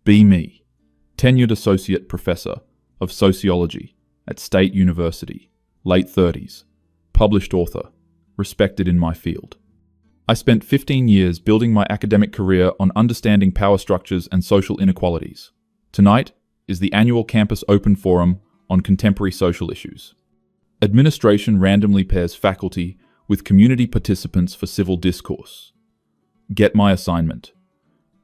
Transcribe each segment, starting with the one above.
Be me, tenured associate professor of sociology at State University, late 30s, published author, respected in my field. I spent 15 years building my academic career on understanding power structures and social inequalities. Tonight is the annual Campus Open Forum on contemporary social issues. Administration randomly pairs faculty with community participants for civil discourse. Get my assignment.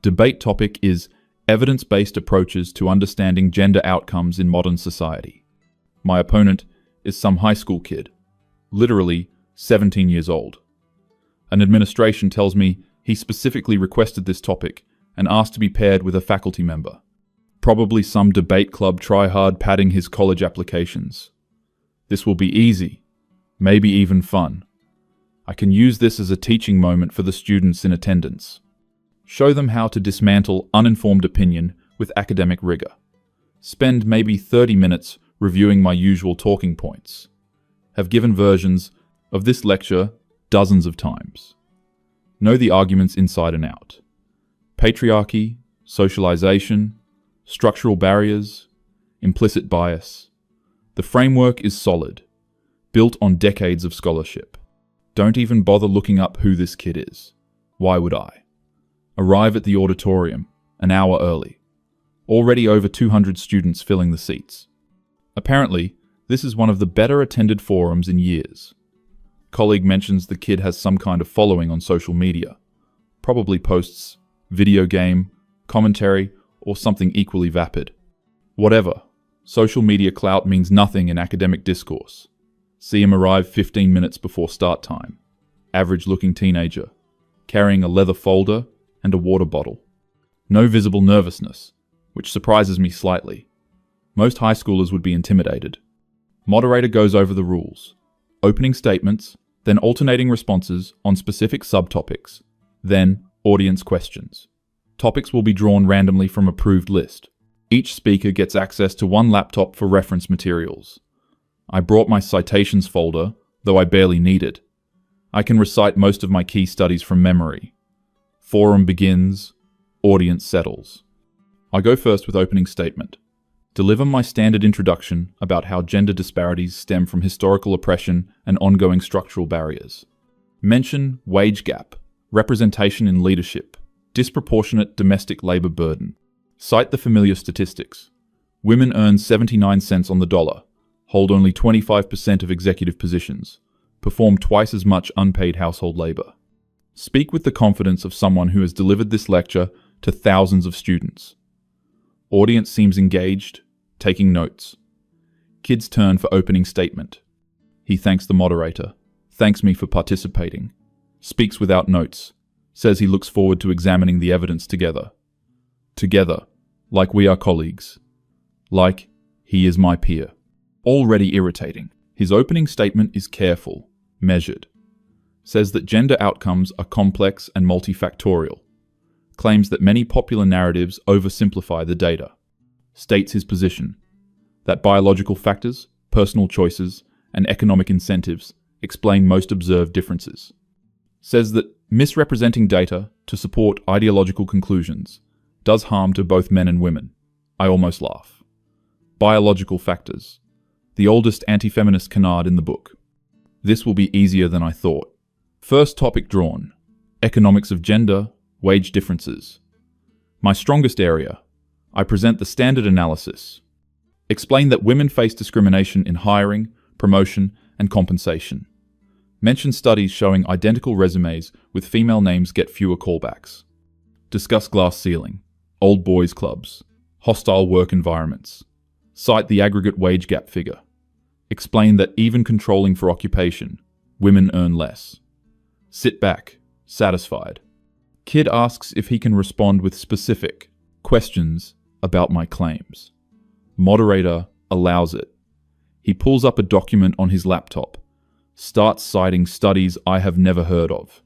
Debate topic is evidence-based approaches to understanding gender outcomes in modern society. My opponent is some high school kid, literally 17 years old. An administration tells me he specifically requested this topic and asked to be paired with a faculty member. Probably some debate club try-hard padding his college applications. This will be easy, maybe even fun. I can use this as a teaching moment for the students in attendance. Show them how to dismantle uninformed opinion with academic rigor. Spend maybe 30 minutes reviewing my usual talking points. Have given versions of this lecture dozens of times. Know the arguments inside and out. Patriarchy, socialization, structural barriers, implicit bias. The framework is solid, built on decades of scholarship. Don't even bother looking up who this kid is. Why would I? Arrive at the auditorium an hour early. Already over 200 students filling the seats. Apparently, this is one of the better attended forums in years. Colleague mentions the kid has some kind of following on social media. Probably posts video game, commentary, or something equally vapid. Whatever. Social media clout means nothing in academic discourse. See him arrive 15 minutes before start time. Average-looking teenager, carrying a leather folder and a water bottle. No visible nervousness, which surprises me slightly. Most high schoolers would be intimidated. Moderator goes over the rules. Opening statements, then alternating responses on specific subtopics, then audience questions. Topics will be drawn randomly from approved list. Each speaker gets access to one laptop for reference materials. I brought my citations folder, though I barely need it. I can recite most of my key studies from memory. Forum begins, audience settles. I go first with opening statement. Deliver my standard introduction about how gender disparities stem from historical oppression and ongoing structural barriers. Mention wage gap, representation in leadership, disproportionate domestic labor burden. Cite the familiar statistics. Women earn 79 cents on the dollar, hold only 25% of executive positions, perform twice as much unpaid household labor. Speak with the confidence of someone who has delivered this lecture to thousands of students. Audience seems engaged, taking notes. Kid's turn for opening statement. He thanks the moderator, thanks me for participating, speaks without notes, says he looks forward to examining the evidence together. Together, like we are colleagues. Like he is my peer. Already irritating. His opening statement is careful, measured. Says that gender outcomes are complex and multifactorial. Claims that many popular narratives oversimplify the data. States his position, that biological factors, personal choices, and economic incentives explain most observed differences. Says that misrepresenting data to support ideological conclusions does harm to both men and women. I almost laugh. Biological factors, the oldest anti-feminist canard in the book. This will be easier than I thought. First topic drawn, economics of gender, wage differences. My strongest area, I present the standard analysis. Explain that women face discrimination in hiring, promotion, and compensation. Mention studies showing identical resumes with female names get fewer callbacks. Discuss glass ceiling, old boys clubs, hostile work environments. Cite the aggregate wage gap figure. Explain that even controlling for occupation, women earn less. Sit back, satisfied. Kid asks if he can respond with specific questions about my claims. Moderator allows it. He pulls up a document on his laptop, starts citing studies I have never heard of.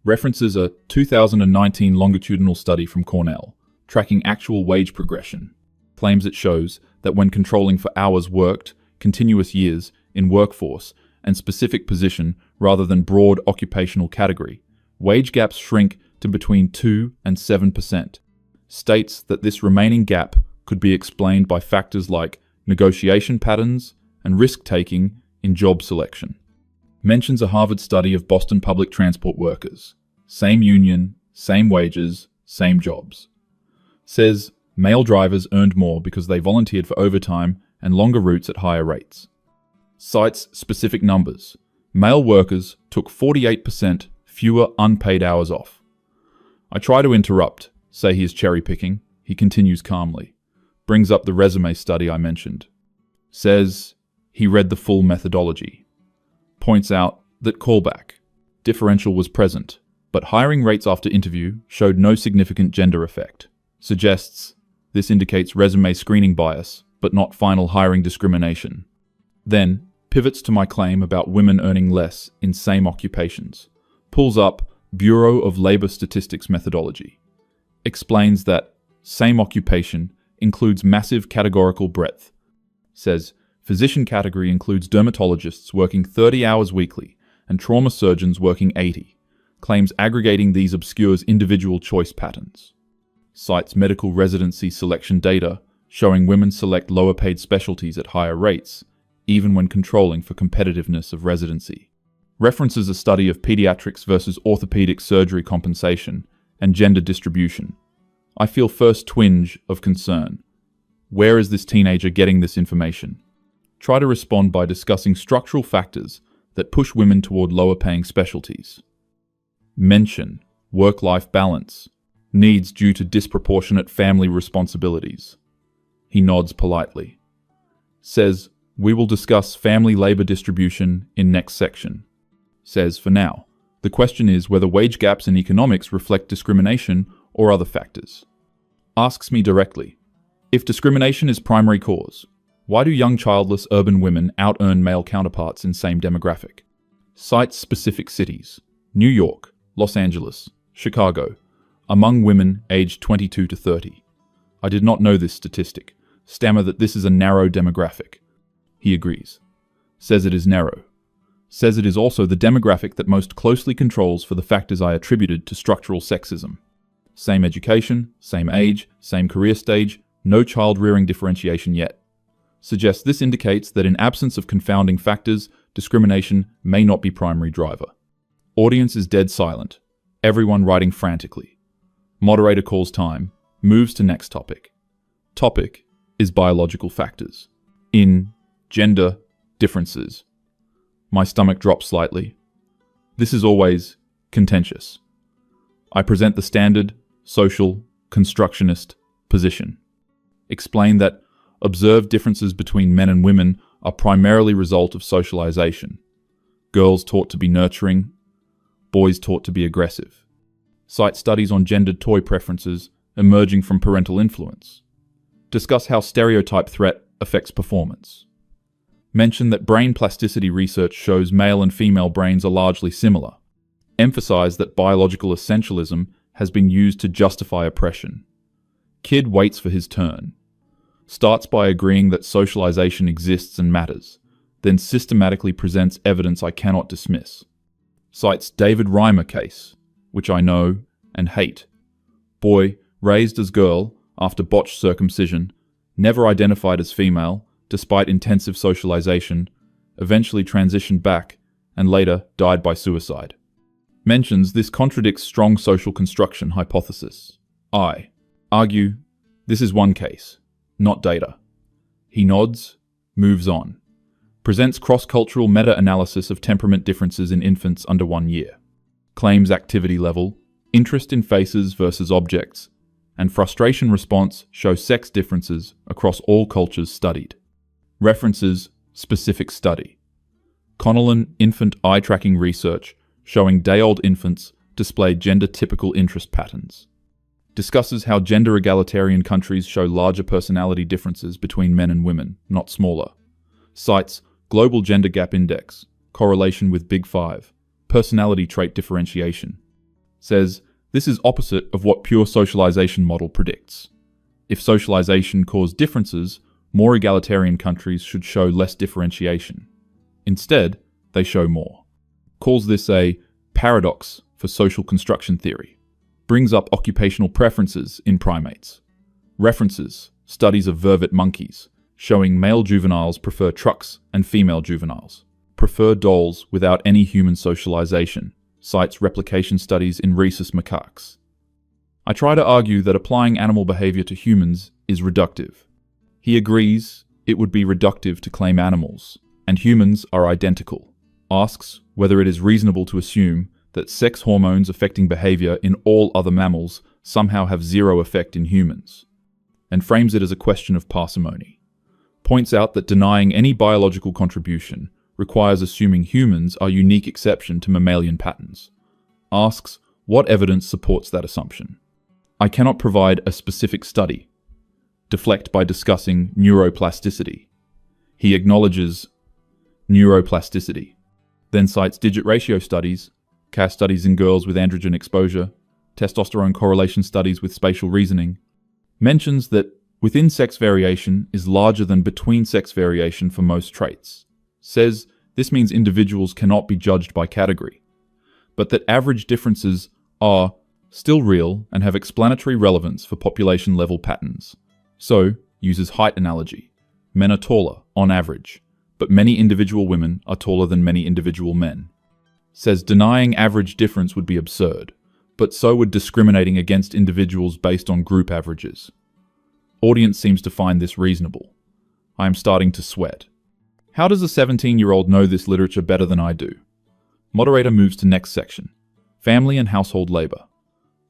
References a 2019 longitudinal study from Cornell, tracking actual wage progression. Claims it shows that when controlling for hours worked, continuous years, in workforce, and specific position rather than broad occupational category, wage gaps shrink to between 2 and 7%. states that this remaining gap could be explained by factors like negotiation patterns and risk-taking in job selection. Mentions a Harvard study of Boston public transport workers. Same union, same wages, same jobs. Says male drivers earned more because they volunteered for overtime and longer routes at higher rates. Cites specific numbers. Male workers took 48% fewer unpaid hours off. I try to interrupt, say he is cherry-picking. He continues calmly. Brings up the resume study I mentioned. Says he read the full methodology. Points out that callback differential was present, but hiring rates after interview showed no significant gender effect. Suggests this indicates resume screening bias, but not final hiring discrimination. Then pivots to my claim about women earning less in same occupations. Pulls up Bureau of Labor Statistics methodology. Explains that same occupation includes massive categorical breadth. Says physician category includes dermatologists working 30 hours weekly and trauma surgeons working 80. Claims aggregating these obscures individual choice patterns. Cites medical residency selection data showing women select lower paid specialties at higher rates, even when controlling for competitiveness of residency. References a study of pediatrics versus orthopedic surgery compensation and gender distribution. I feel first twinge of concern. Where is this teenager getting this information? Try to respond by discussing structural factors that push women toward lower paying specialties. Mention work-life balance, needs due to disproportionate family responsibilities. He nods politely. Says, we will discuss family labor distribution in next section. Says, for now, the question is whether wage gaps in economics reflect discrimination or other factors. Asks me directly, if discrimination is primary cause, why do young childless urban women out-earn male counterparts in same demographic? Cites specific cities, New York, Los Angeles, Chicago, among women aged 22 to 30. I did not know this statistic. Stammer that this is a narrow demographic. He agrees. Says it is narrow. Says it is also the demographic that most closely controls for the factors I attributed to structural sexism. Same education, same age, same career stage, no child-rearing differentiation yet. Suggests this indicates that in absence of confounding factors, discrimination may not be primary driver. Audience is dead silent. Everyone writing frantically. Moderator calls time, moves to next topic. Topic is biological factors. In gender differences. My stomach drops slightly. This is always contentious. I present the standard, social, constructionist position. Explain that observed differences between men and women are primarily result of socialization. Girls taught to be nurturing, boys taught to be aggressive. Cite studies on gendered toy preferences emerging from parental influence. Discuss how stereotype threat affects performance. Mention that brain plasticity research shows male and female brains are largely similar. Emphasize that biological essentialism has been used to justify oppression. Kid waits for his turn. Starts by agreeing that socialization exists and matters, then systematically presents evidence I cannot dismiss. Cites David Reimer case, which I know and hate. Boy, raised as girl after botched circumcision, never identified as female, despite intensive socialization, eventually transitioned back, and later died by suicide. Mentions this contradicts strong social construction hypothesis. I argue this is one case, not data. He nods, moves on. Presents cross-cultural meta-analysis of temperament differences in infants under 1 year. Claims activity level, interest in faces versus objects, and frustration response show sex differences across all cultures studied. References specific study. Connellan infant eye tracking research showing day-old infants display gender-typical interest patterns. Discusses how gender-egalitarian countries show larger personality differences between men and women, not smaller. Cites Global Gender Gap Index, correlation with Big Five, personality trait differentiation. Says, this is opposite of what pure socialization model predicts. If socialization caused differences, more egalitarian countries should show less differentiation. Instead, they show more. Calls this a paradox for social construction theory. Brings up occupational preferences in primates. References studies of vervet monkeys, showing male juveniles prefer trucks and female juveniles. Prefer dolls without any human socialization. Cites replication studies in rhesus macaques. I try to argue that applying animal behavior to humans is reductive. He agrees it would be reductive to claim animals and humans are identical. Asks whether it is reasonable to assume that sex hormones affecting behavior in all other mammals somehow have zero effect in humans, and frames it as a question of parsimony. Points out that denying any biological contribution requires assuming humans are unique exception to mammalian patterns. Asks what evidence supports that assumption. I cannot provide a specific study. Deflect by discussing neuroplasticity. He acknowledges neuroplasticity, then cites digit ratio studies, CAS studies in girls with androgen exposure, testosterone correlation studies with spatial reasoning, mentions that within sex variation is larger than between sex variation for most traits, says this means individuals cannot be judged by category, but that average differences are still real and have explanatory relevance for population-level patterns. So, uses height analogy. Men are taller, on average, but many individual women are taller than many individual men. Says denying average difference would be absurd, but so would discriminating against individuals based on group averages. Audience seems to find this reasonable. I am starting to sweat. How does a 17-year-old know this literature better than I do? Moderator moves to next section. Family and household labor.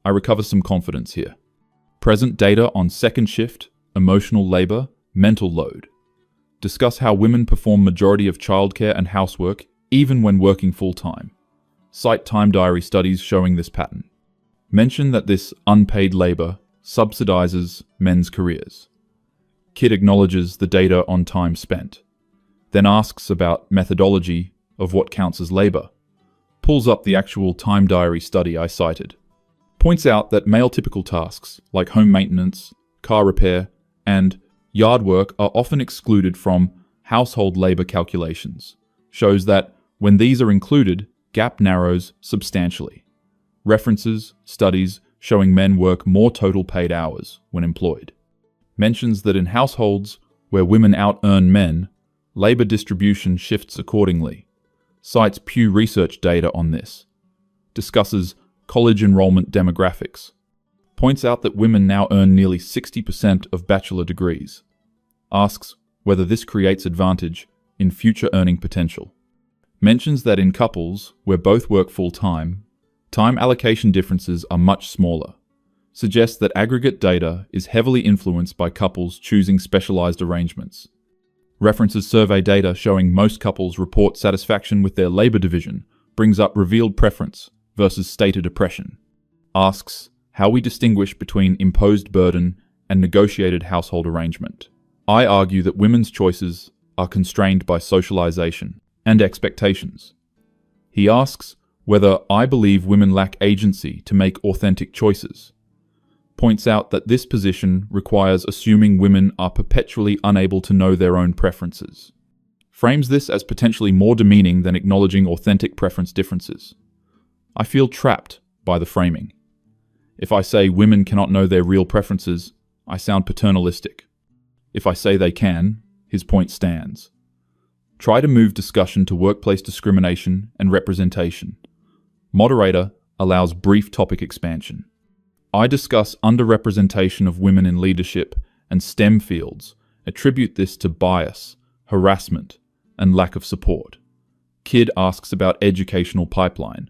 I recover some confidence here. Present data on second shift, emotional labor, mental load. Discuss how women perform majority of childcare and housework even when working full-time. Cite time diary studies showing this pattern. Mention that this unpaid labor subsidizes men's careers. Kid acknowledges the data on time spent. Then asks about methodology of what counts as labor. Pulls up the actual time diary study I cited. Points out that male typical tasks like home maintenance, car repair, and yard work are often excluded from household labor calculations. Shows that when these are included, gap narrows substantially. References studies showing men work more total paid hours when employed. Mentions that in households where women out-earn men, labor distribution shifts accordingly. Cites Pew Research data on this. Discusses college enrollment demographics. Points out that women now earn nearly 60% of bachelor degrees. Asks whether this creates advantage in future earning potential. Mentions that in couples where both work full-time, time allocation differences are much smaller. Suggests that aggregate data is heavily influenced by couples choosing specialized arrangements. References survey data showing most couples report satisfaction with their labor division, brings up revealed preference versus stated oppression. Asks how we distinguish between imposed burden and negotiated household arrangement. I argue that women's choices are constrained by socialization and expectations. He asks whether I believe women lack agency to make authentic choices. Points out that this position requires assuming women are perpetually unable to know their own preferences. Frames this as potentially more demeaning than acknowledging authentic preference differences. I feel trapped by the framing. If I say women cannot know their real preferences, I sound paternalistic. If I say they can, his point stands. Try to move discussion to workplace discrimination and representation. Moderator allows brief topic expansion. I discuss underrepresentation of women in leadership and STEM fields, attribute this to bias, harassment, and lack of support. Kid asks about educational pipeline.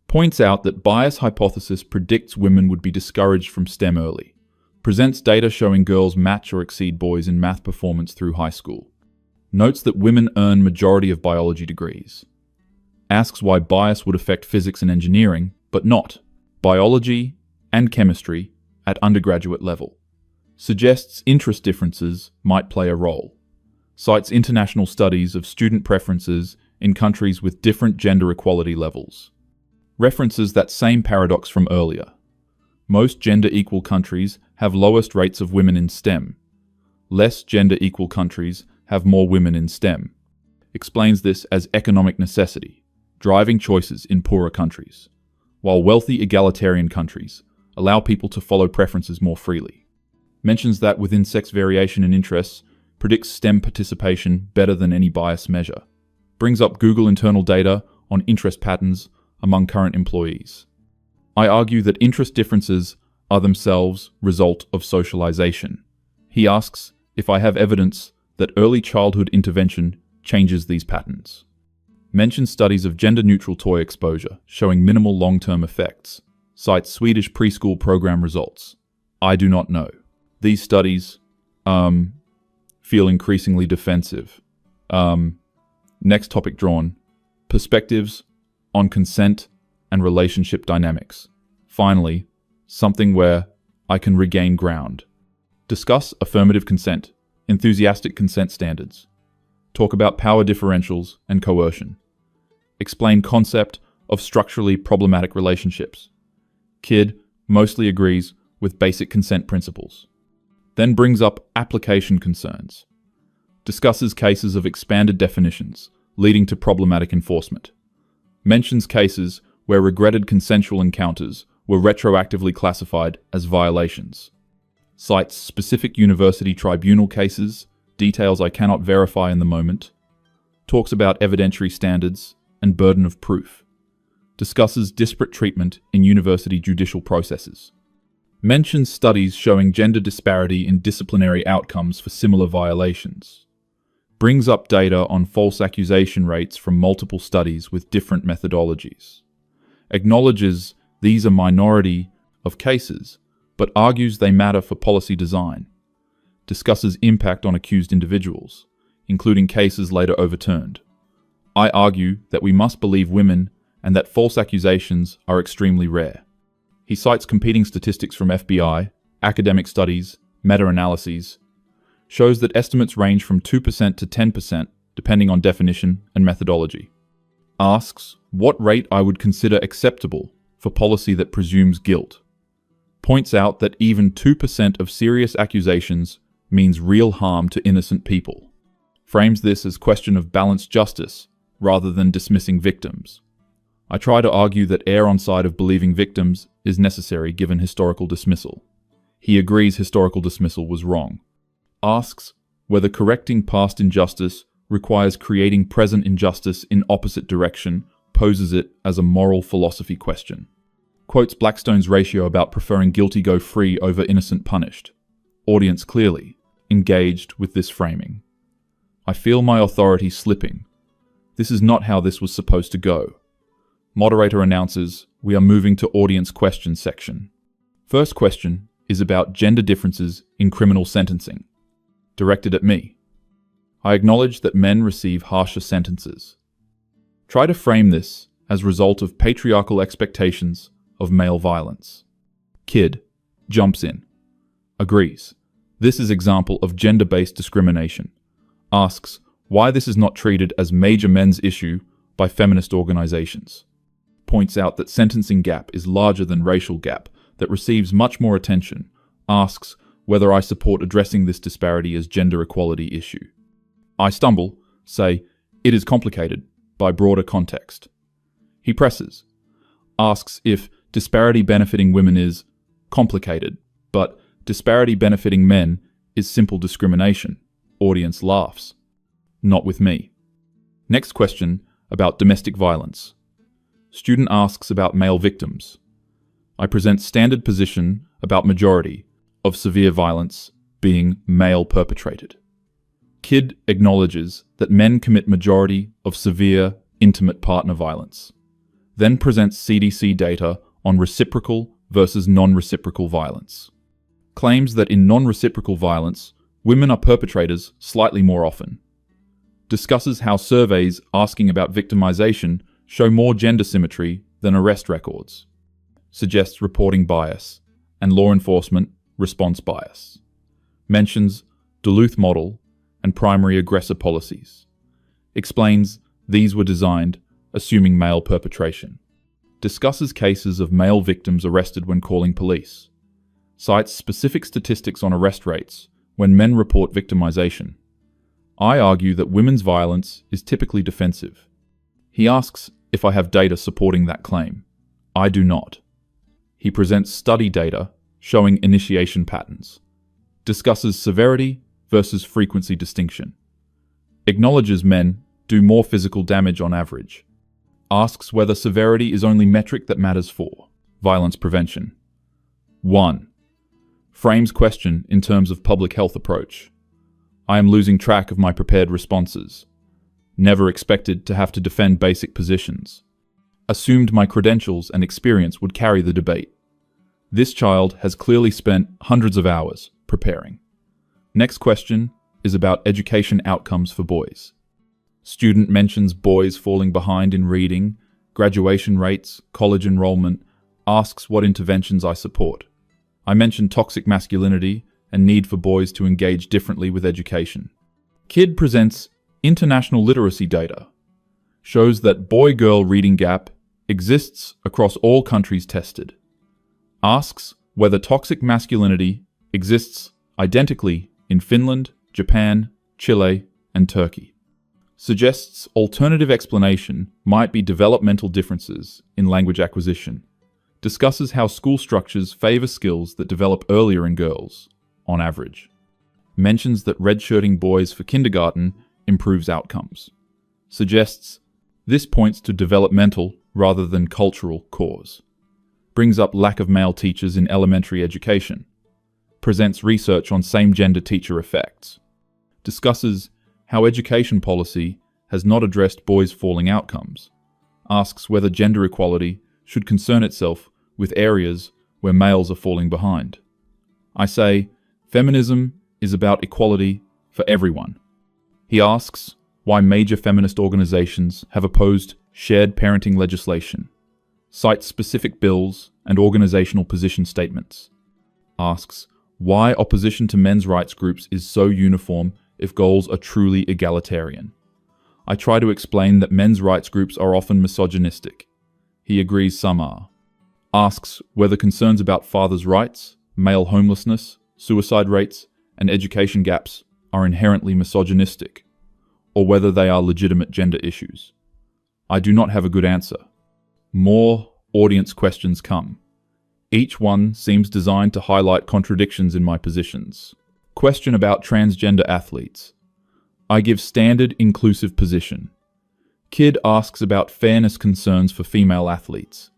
Points out that bias hypothesis predicts women would be discouraged from STEM early. Presents data showing girls match or exceed boys in math performance through high school. Notes that women earn majority of biology degrees. Asks why bias would affect physics and engineering, but not biology and chemistry at undergraduate level. Suggests interest differences might play a role. Cites international studies of student preferences in countries with different gender equality levels. References that same paradox from earlier. Most gender-equal countries have lowest rates of women in STEM. Less gender-equal countries have more women in STEM. Explains this as economic necessity, driving choices in poorer countries, while wealthy egalitarian countries allow people to follow preferences more freely. Mentions that within sex variation in interests, predicts STEM participation better than any bias measure. Brings up Google internal data on interest patterns among current employees. I argue that interest differences are themselves result of socialization. He asks if I have evidence that early childhood intervention changes these patterns. Mentions studies of gender-neutral toy exposure showing minimal long-term effects. Cites Swedish preschool program results. I do not know. These studies feel increasingly defensive. Next topic drawn. Perspectives on consent and relationship dynamics. Finally, something where I can regain ground. Discuss affirmative consent, enthusiastic consent standards. Talk about power differentials and coercion. Explain concept of structurally problematic relationships. Kid mostly agrees with basic consent principles. Then brings up application concerns. Discusses cases of expanded definitions, leading to problematic enforcement. Mentions cases where regretted consensual encounters were retroactively classified as violations. Cites specific university tribunal cases, details I cannot verify in the moment. Talks about evidentiary standards and burden of proof. Discusses disparate treatment in university judicial processes. Mentions studies showing gender disparity in disciplinary outcomes for similar violations. Brings up data on false accusation rates from multiple studies with different methodologies. Acknowledges these are minority of cases, but argues they matter for policy design. Discusses impact on accused individuals, including cases later overturned. I argue that we must believe women and that false accusations are extremely rare. He cites competing statistics from FBI, academic studies, meta-analyses, shows that estimates range from 2% to 10% depending on definition and methodology. Asks what rate I would consider acceptable for policy that presumes guilt. Points out that even 2% of serious accusations means real harm to innocent people. Frames this as question of balanced justice rather than dismissing victims. I try to argue that err on side of believing victims is necessary given historical dismissal. He agrees historical dismissal was wrong. Asks whether correcting past injustice requires creating present injustice in opposite direction, poses it as a moral philosophy question. Quotes Blackstone's ratio about preferring guilty go free over innocent punished. Audience clearly engaged with this framing. I feel my authority slipping. This is not how this was supposed to go. Moderator announces we are moving to audience questions section. First question is about gender differences in criminal sentencing. Directed at me. I acknowledge that men receive harsher sentences. Try to frame this as a result of patriarchal expectations of male violence. Kid jumps in. Agrees. This is example of gender-based discrimination. Asks why this is not treated as major men's issue by feminist organizations. Points out that sentencing gap is larger than racial gap that receives much more attention. Asks whether I support addressing this disparity as gender equality issue. I stumble, say, it is complicated by broader context. He presses. Asks if disparity benefiting women is complicated, but disparity benefiting men is simple discrimination. Audience laughs. Not with me. Next question about domestic violence. Student asks about male victims. I present standard position about majority of severe violence being male perpetrated. Kid acknowledges that men commit majority of severe intimate partner violence. Then presents CDC data on reciprocal versus non-reciprocal violence. Claims that in non-reciprocal violence, women are perpetrators slightly more often. Discusses how surveys asking about victimization show more gender symmetry than arrest records. Suggests reporting bias and law enforcement response bias. Mentions Duluth model and primary aggressor policies. Explains these were designed assuming male perpetration. Discusses cases of male victims arrested when calling police. Cites specific statistics on arrest rates when men report victimization. I argue that women's violence is typically defensive. He asks if I have data supporting that claim. I do not. He presents study data showing initiation patterns, discusses severity versus frequency distinction, acknowledges men do more physical damage on average, asks whether severity is only metric that matters for violence prevention. 1. Frames question in terms of public health approach. I am losing track of my prepared responses. Never expected to have to defend basic positions. Assumed my credentials and experience would carry the debate. This child has clearly spent hundreds of hours preparing. Next question is about education outcomes for boys. Student mentions boys falling behind in reading, graduation rates, college enrollment, asks what interventions I support. I mention toxic masculinity and need for boys to engage differently with education. Kid presents international literacy data, shows that boy-girl reading gap exists across all countries tested. Asks whether toxic masculinity exists identically in Finland, Japan, Chile, and Turkey. Suggests alternative explanation might be developmental differences in language acquisition. Discusses how school structures favor skills that develop earlier in girls, on average. Mentions that redshirting boys for kindergarten improves outcomes. Suggests this points to developmental rather than cultural cause. Brings up lack of male teachers in elementary education. Presents research on same-gender teacher effects. Discusses how education policy has not addressed boys' falling outcomes. Asks whether gender equality should concern itself with areas where males are falling behind. I say, feminism is about equality for everyone. He asks why major feminist organizations have opposed shared parenting legislation. Cites specific bills and organizational position statements. Asks why opposition to men's rights groups is so uniform if goals are truly egalitarian. I try to explain that men's rights groups are often misogynistic. He agrees some are. Asks whether concerns about fathers' rights, male homelessness, suicide rates, and education gaps are inherently misogynistic, or whether they are legitimate gender issues. I do not have a good answer. More audience questions come. Each one seems designed to highlight contradictions in my positions. Question about transgender athletes. I give standard inclusive position. Kid asks about fairness concerns for female athletes.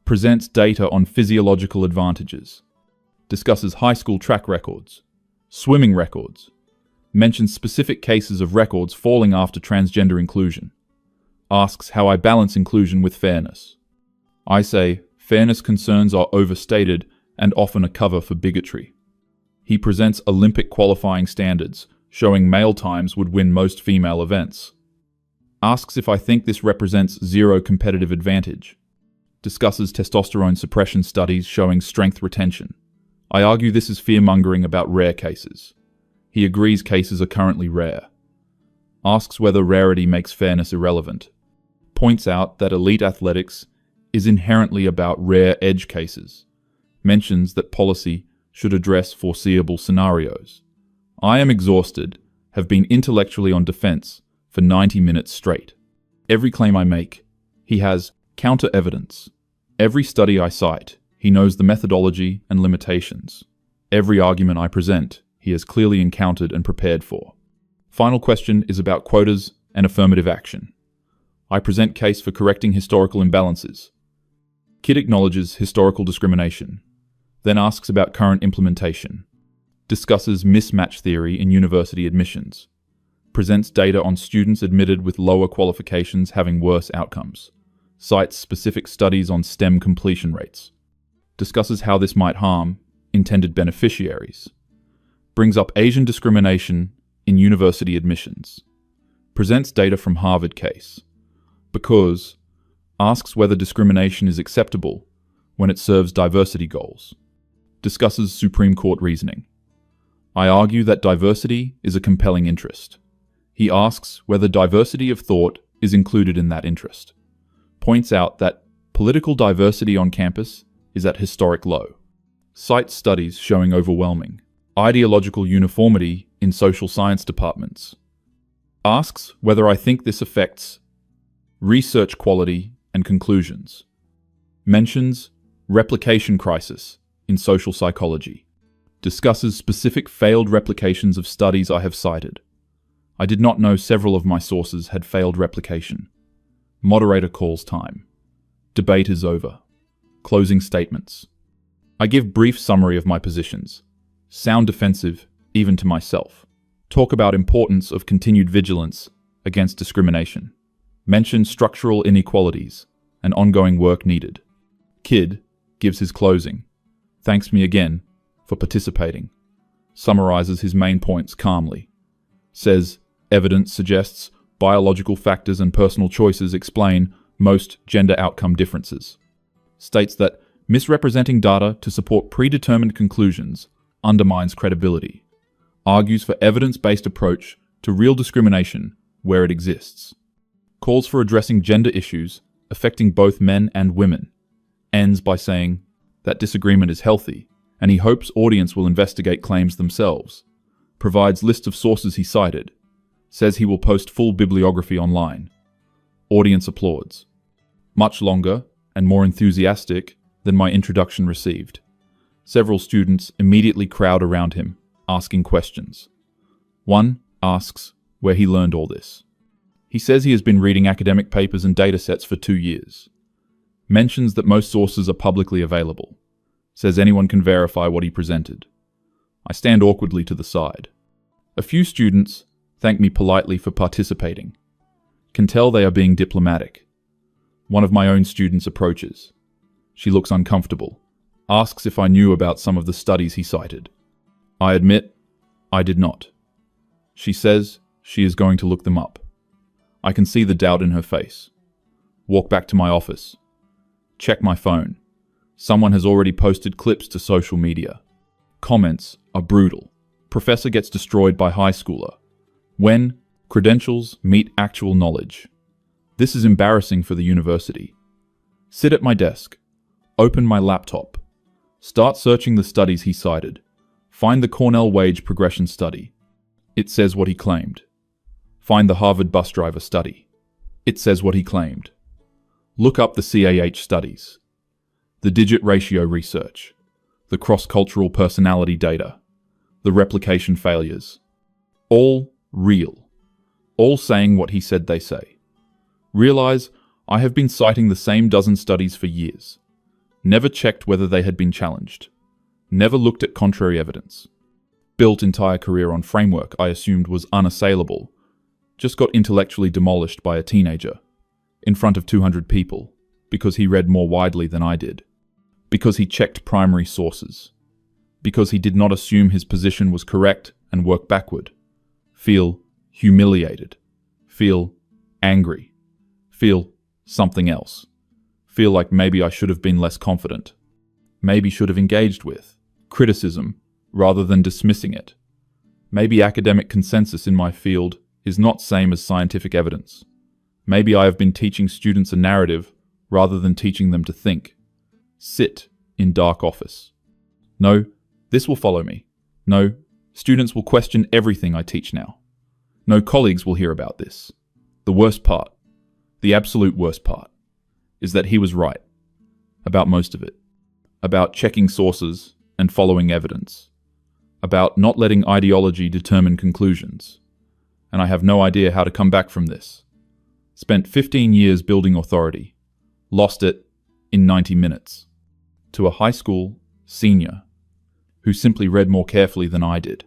Presents data on physiological advantages. Discusses high school track records, swimming records. Mentions specific cases of records falling after transgender inclusion. Asks how I balance inclusion with fairness. I say fairness concerns are overstated and often a cover for bigotry. He presents Olympic qualifying standards, showing male times would win most female events. Asks if I think this represents zero competitive advantage. Discusses testosterone suppression studies showing strength retention. I argue this is fear-mongering about rare cases. He agrees cases are currently rare. Asks whether rarity makes fairness irrelevant. Points out that elite athletics is inherently about rare edge cases. Mentions that policy should address foreseeable scenarios. I am exhausted, have been intellectually on defense for 90 minutes straight. Every claim I make, he has counter-evidence. Every study I cite, he knows the methodology and limitations. Every argument I present, he has clearly encountered and prepared for. Final question is about quotas and affirmative action. I present case for correcting historical imbalances. Kid acknowledges historical discrimination, then asks about current implementation. Discusses mismatch theory in university admissions. Presents data on students admitted with lower qualifications having worse outcomes. Cites specific studies on STEM completion rates. Discusses how this might harm intended beneficiaries. Brings up Asian discrimination in university admissions. Presents data from Harvard case. Because asks whether discrimination is acceptable when it serves diversity goals. Discusses Supreme Court reasoning. I argue that diversity is a compelling interest. He asks whether diversity of thought is included in that interest. Points out that political diversity on campus is at historic low. Cites studies showing overwhelming ideological uniformity in social science departments. Asks whether I think this affects research quality and conclusions. Mentions Replication Crisis in Social Psychology. Discusses specific failed replications of studies I have cited. I did not know several of my sources had failed replication. Moderator calls time. Debate is over. Closing statements. I give brief summary of my positions. Sound defensive, even to myself. Talk about importance of continued vigilance against discrimination. Mention structural inequalities and ongoing work needed. Kid gives his closing. Thanks me again for participating. Summarizes his main points calmly. Says, evidence suggests biological factors and personal choices explain most gender outcome differences. States that misrepresenting data to support predetermined conclusions undermines credibility. Argues for evidence-based approach to real discrimination where it exists. Calls for addressing gender issues affecting both men and women. Ends by saying that disagreement is healthy and he hopes audience will investigate claims themselves. Provides list of sources he cited. Says he will post full bibliography online. Audience applauds. Much longer and more enthusiastic than my introduction received. Several students immediately crowd around him, asking questions. One asks where he learned all this. He says he has been reading academic papers and datasets for 2 years. Mentions that most sources are publicly available. Says anyone can verify what he presented. I stand awkwardly to the side. A few students thank me politely for participating. Can tell they are being diplomatic. One of my own students approaches. She looks uncomfortable. Asks if I knew about some of the studies he cited. I admit I did not. She says she is going to look them up. I can see the doubt in her face. Walk back to my office. Check my phone. Someone has already posted clips to social media. Comments are brutal. Professor gets destroyed by high schooler. When credentials meet actual knowledge. This is embarrassing for the university. Sit at my desk. Open my laptop. Start searching the studies he cited. Find the Cornell wage progression study. It says what he claimed. Find the Harvard bus driver study. It says what he claimed. Look up the CAH studies. The digit ratio research. The cross-cultural personality data. The replication failures. All real. All saying what he said they say. Realize I have been citing the same dozen studies for years. Never checked whether they had been challenged. Never looked at contrary evidence. Built entire career on framework I assumed was unassailable. Just got intellectually demolished by a teenager. In front of 200 people. Because he read more widely than I did. Because he checked primary sources. Because he did not assume his position was correct and work backward. Feel humiliated. Feel angry. Feel something else. Feel like maybe I should have been less confident. Maybe should have engaged with criticism rather than dismissing it. Maybe academic consensus in my field is not same as scientific evidence. Maybe I have been teaching students a narrative rather than teaching them to think. Sit in dark office. No, this will follow me. No, students will question everything I teach now. No colleagues will hear about this. The worst part, the absolute worst part, is that he was right. About most of it. About checking sources and following evidence. About not letting ideology determine conclusions. And I have no idea how to come back from this. Spent 15 years building authority. Lost it in 90 minutes. To a high school senior who simply read more carefully than I did.